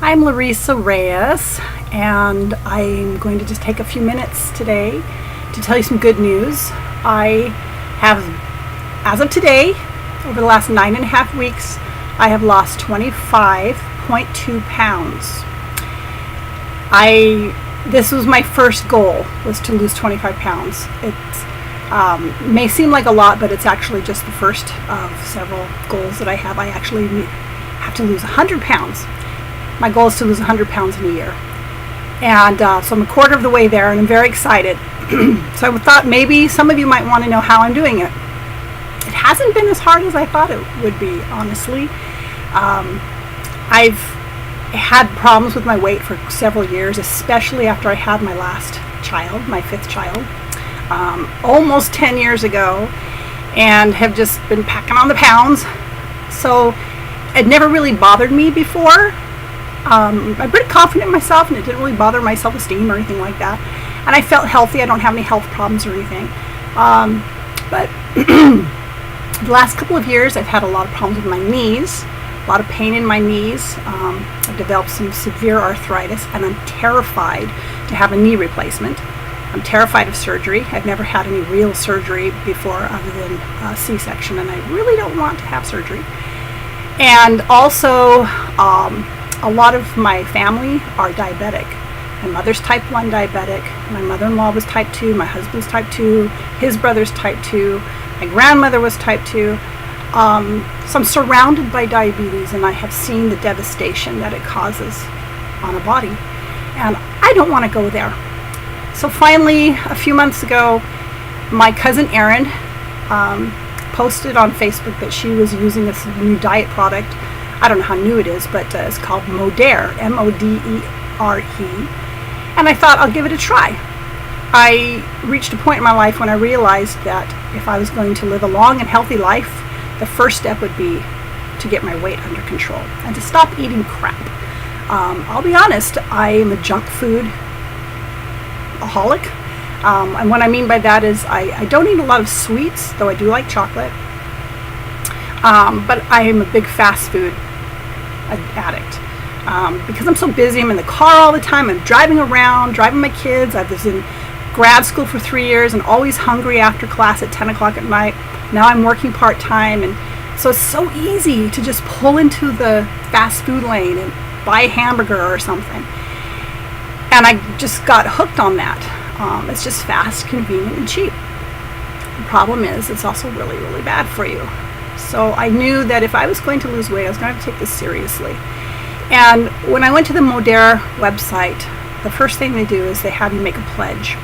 I'm Laurisa Reyes, and I'm going to just take a few minutes today to tell you some good news. I have, as of today, over the last 9.5 weeks, I have lost 25.2 pounds. This was my first goal, was to lose 25 pounds. It may seem like a lot, but it's actually just the first of several goals that I have. I actually have to lose 100 pounds. My goal is to lose 100 pounds in a year. And so I'm a quarter of the way there, and I'm very excited. So I thought maybe some of you might want to know how I'm doing it. It hasn't been as hard as I thought it would be, honestly. I've had problems with my weight for several years, especially after I had my last child, my 5th child, almost 10 years ago, and have just been packing on the pounds. So it never really bothered me before. I'm pretty confident in myself, and it didn't really bother my self-esteem or anything like that. And I felt healthy. I don't have any health problems or anything. But the last couple of years, I've had a lot of problems with my knees, a lot of pain in my knees. I've developed some severe arthritis, and I'm terrified to have a knee replacement. I'm terrified of surgery. I've never had any real surgery before other than a C-section, and I really don't want to have surgery. And also, a lot of my family are diabetic. My mother's type 1 diabetic. My mother-in-law was type 2. My husband's type 2. His brother's type 2. My grandmother was type 2. So I'm surrounded by diabetes, and I have seen the devastation that it causes on a body. And I don't want to go there. So finally, a few months ago, my cousin Erin posted on Facebook that she was using this new diet product. I don't know how new it is, but it's called Modere, M-O-D-E-R-E. And I thought, I'll give it a try. I reached a point in my life when I realized that if I was going to live a long and healthy life, the first step would be to get my weight under control and to stop eating crap. I'll be honest, I am a junk food aholic. And what I mean by that is I don't eat a lot of sweets, though I do like chocolate. But I am a big fast food addict. Because I'm so busy, I'm in the car all the time, I'm driving around, driving my kids. I was in grad school for 3 years and always hungry after class at 10 o'clock at night. Now I'm working part-time, and so it's so easy to just pull into the fast food lane and buy a hamburger or something. And I just got hooked on that. It's just fast, convenient, and cheap. The problem is it's also really, really bad for you. So I knew that if I was going to lose weight, I was going to have to take this seriously. And when I went to the Modere website, the first thing they do is they have you make a pledge.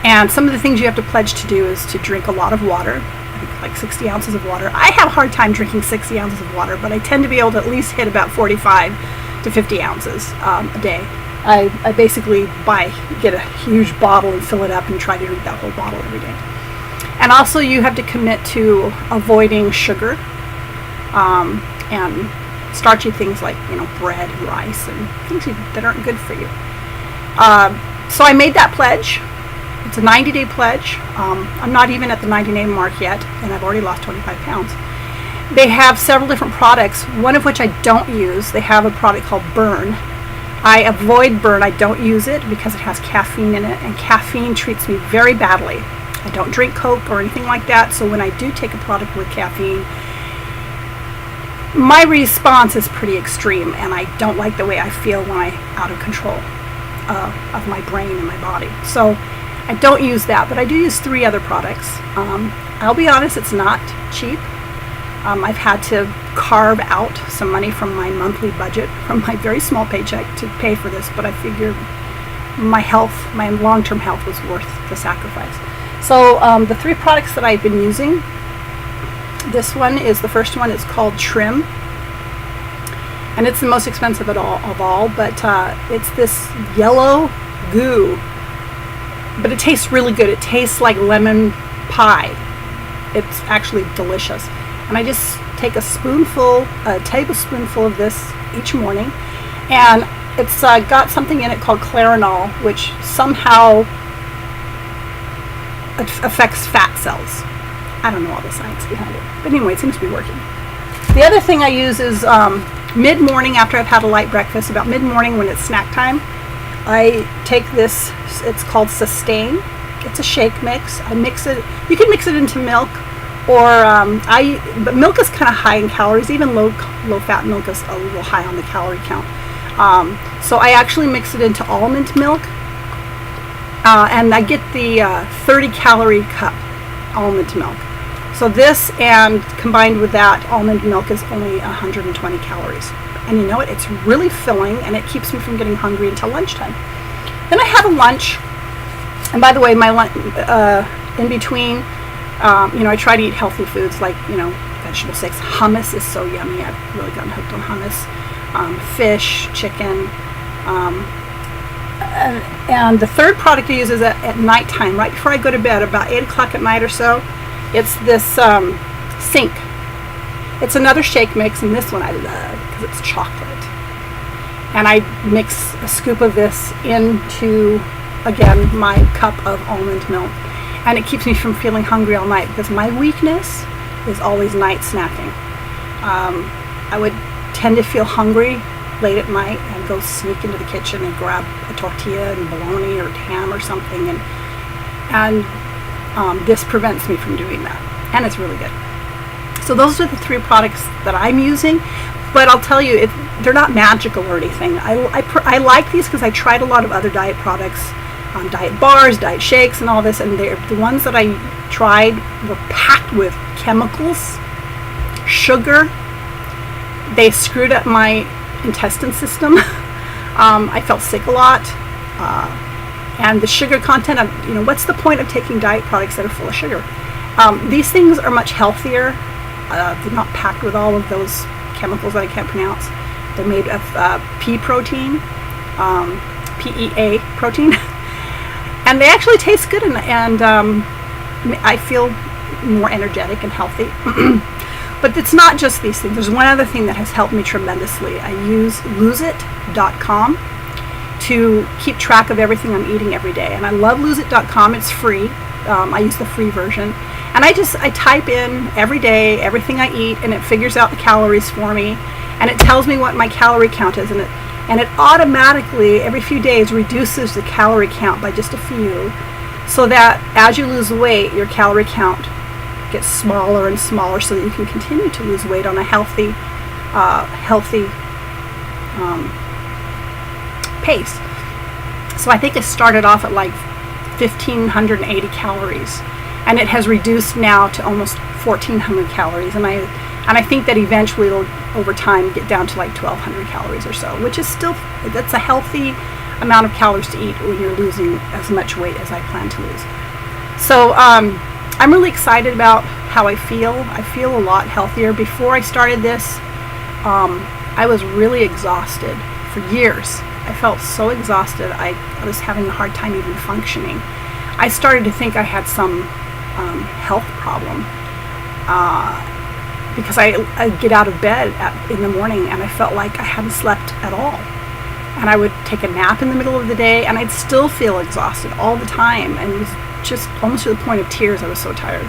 And some of the things you have to pledge to do is to drink a lot of water, I think like 60 ounces of water. I have a hard time drinking 60 ounces of water, but I tend to be able to at least hit about 45 to 50 ounces a day. I basically get a huge bottle and fill it up and try to drink that whole bottle every day. And also you have to commit to avoiding sugar and starchy things like, bread and rice and things that aren't good for you. So I made that pledge. It's a 90-day pledge. I'm not even at the 90-day mark yet, and I've already lost 25 pounds. They have several different products, one of which I don't use. They have a product called Burn. I avoid Burn. I don't use it because it has caffeine in it, and caffeine treats me very badly. I don't drink Coke or anything like that, so when I do take a product with caffeine, my response is pretty extreme, and I don't like the way I feel when I'm out of control of my brain and my body. So I don't use that, but I do use 3 other products. I'll be honest, it's not cheap. I've had to carve out some money from my monthly budget, from my very small paycheck, to pay for this, but I figured my long-term health was worth the sacrifice. So the 3 products that I've been using, the first one is called Trim, and it's the most expensive of all, but it's this yellow goo, but it tastes really good. It tastes like lemon pie. It's actually delicious. And I just take a tablespoonful of this each morning, and it's got something in it called clarinol, which somehow affects fat cells. I don't know all the science behind it, but anyway, it seems to be working. The other thing I use is mid-morning after I've had a light breakfast, about mid-morning when it's snack time, I take this, it's called Sustain. It's a shake mix. I mix it, you can mix it into milk, or but milk is kind of high in calories. Even low fat milk is a little high on the calorie count. So I actually mix it into almond milk, and I get the 30 calorie cup almond milk. So this, and combined with that almond milk, is only 120 calories. And you know what? It's really filling, and it keeps me from getting hungry until lunchtime. Then I have a lunch. And by the way, my lunch, in between, I try to eat healthy foods like, vegetable steaks. Hummus is so yummy. I've really gotten hooked on hummus. Fish, chicken. And the third product I use is at nighttime, right before I go to bed, about 8 o'clock at night or so. It's this Sync. It's another shake mix, and this one I love because it's chocolate. And I mix a scoop of this into, again, my cup of almond milk. And it keeps me from feeling hungry all night, because my weakness is always night snacking. I would tend to feel hungry late at night and go sneak into the kitchen and grab a tortilla and bologna or ham or something, and this prevents me from doing that, and it's really good. So those are the 3 products that I'm using, but I'll tell you, they're not magical or anything. I like these because I tried a lot of other diet products, diet bars, diet shakes, and all this, and the ones that I tried were packed with chemicals, sugar. They screwed up my intestine system. I felt sick a lot, and the sugar content of, what's the point of taking diet products that are full of sugar? These things are much healthier. They're not packed with all of those chemicals that I can't pronounce. They're made of pea protein, PEA protein, and they actually taste good, and I feel more energetic and healthy. But it's not just these things. There's one other thing that has helped me tremendously. I use loseit.com to keep track of everything I'm eating every day. And I love loseit.com. It's free. I use the free version. And I type in every day everything I eat, and it figures out the calories for me. And it tells me what my calorie count is. And it automatically, every few days, reduces the calorie count by just a few, so that as you lose weight, your calorie count gets smaller and smaller, so that you can continue to lose weight on a healthy pace. So I think it started off at like 1,580 calories, and it has reduced now to almost 1,400 calories, and I think that eventually it'll, over time, get down to like 1,200 calories or so, which is still, that's a healthy amount of calories to eat when you're losing as much weight as I plan to lose. So I'm really excited about how I feel. I feel a lot healthier. Before I started this, I was really exhausted for years. I felt so exhausted. I was having a hard time even functioning. I started to think I had some health problem, because I'd get out of bed in the morning and I felt like I hadn't slept at all. And I would take a nap in the middle of the day, and I'd still feel exhausted all the time, and it was just almost to the point of tears. I was so tired.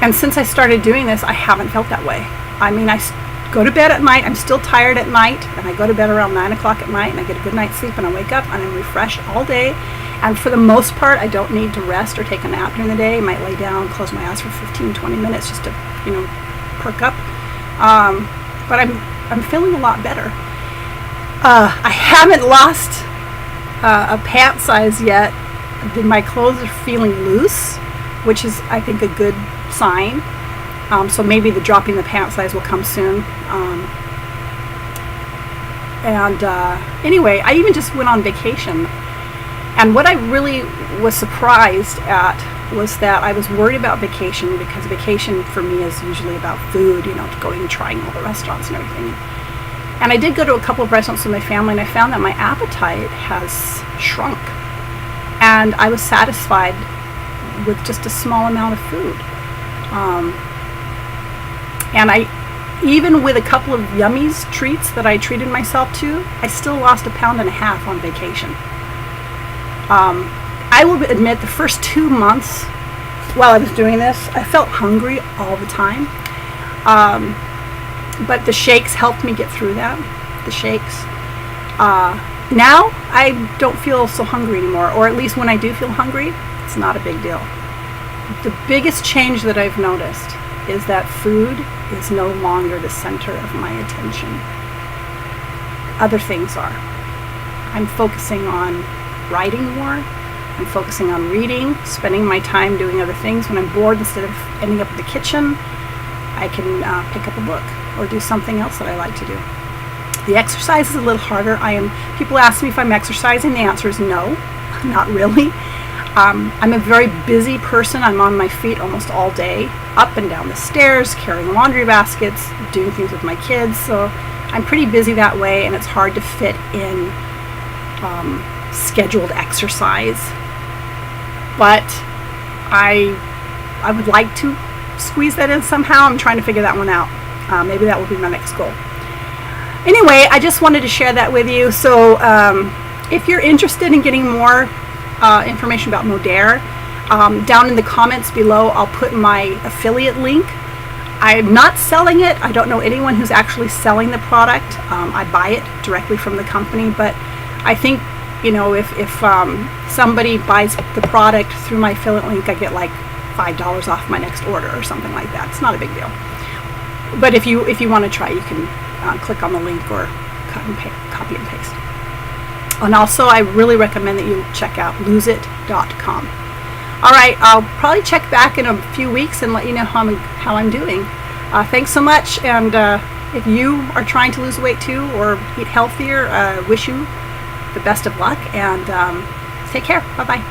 And since I started doing this, I haven't felt that way. I mean, I go to bed at night, I'm still tired at night, and I go to bed around 9 o'clock at night, and I get a good night's sleep, and I wake up and I'm refreshed all day. And for the most part, I don't need to rest or take a nap during the day. I might lay down, close my eyes for 15-20 minutes just to, perk up. But I'm feeling a lot better. I haven't lost a pant size yet. My clothes are feeling loose, which is, I think, a good sign. So maybe the dropping the pant size will come soon. Anyway, I even just went on vacation. And what I really was surprised at was that I was worried about vacation, because vacation for me is usually about food, going and trying all the restaurants and everything. And I did go to a couple of restaurants with my family, and I found that my appetite has shrunk. And I was satisfied with just a small amount of food. And even with a couple of Yummies treats that I treated myself to, I still lost 1.5 pounds on vacation. I will admit, the first 2 months while I was doing this, I felt hungry all the time. But the shakes helped me get through that. The shakes. Now I don't feel so hungry anymore, or at least when I do feel hungry, it's not a big deal. The biggest change that I've noticed is that food is no longer the center of my attention. Other things are. I'm focusing on writing more. I'm focusing on reading, spending my time doing other things. When I'm bored, instead of ending up in the kitchen, I can pick up a book or do something else that I like to do. The exercise is a little harder. People ask me if I'm exercising. The answer is no, not really. I'm a very busy person. I'm on my feet almost all day, up and down the stairs, carrying laundry baskets, doing things with my kids. So I'm pretty busy that way, and it's hard to fit in scheduled exercise. But I would like to squeeze that in somehow. I'm trying to figure that one out. Maybe that will be my next goal. Anyway, I just wanted to share that with you. So if you're interested in getting more information about Modere, down in the comments below I'll put my affiliate link. I'm not selling it. I don't know anyone who's actually selling the product. I buy it directly from the company, but I think, if somebody buys the product through my affiliate link, I get like $5 off my next order or something like that. It's not a big deal. But if you want to try, you can click on the link or copy and paste. And also, I really recommend that you check out loseit.com. All right, I'll probably check back in a few weeks and let you know how I'm doing. Thanks so much, and if you are trying to lose weight too or eat healthier, wish you the best of luck, and take care. Bye-bye.